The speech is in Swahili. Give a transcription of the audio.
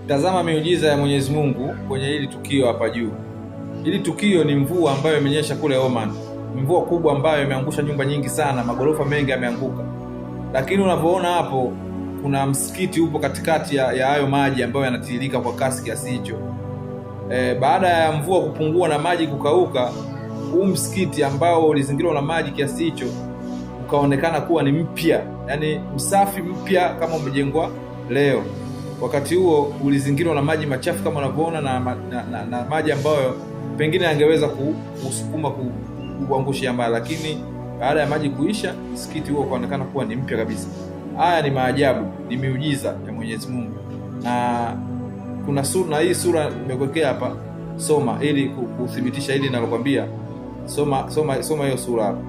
Tazama miujiza ya Mwenyezi Mungu kwenye hili tukio hapa juu. Hili tukio ni mvua ambayo imenyesha kule Oman. Mvua kubwa ambayo imeangusha nyumba nyingi sana, magorofa mengi yameanguka. Lakini unavyoona hapo kuna msikiti upo katikati ya hayo maji ambayo yanatiririka kwa kasi kiasi hicho. Baada ya mvua kupungua na maji kukauka, huu msikiti ambao ulizingirwa na maji kiasi hicho ukaonekana kuwa ni mpya, yani msafi mpya kama umejengwa leo. Wakati huo ulizingirwa na maji machafu kama unavyoona na maji ambayo pengine yangeweza kusukuma kuangusha mbali, lakini baada ya maji kuisha msikiti huo ukaonekana kuwa ni mpya kabisa. Haya ni maajabu, ni miujiza ya Mwenyezi Mungu. Na kuna sura, hii sura nimekuwekea hapa, soma ili kuthibitisha hili ninalokuambia. Soma hiyo sura hapa.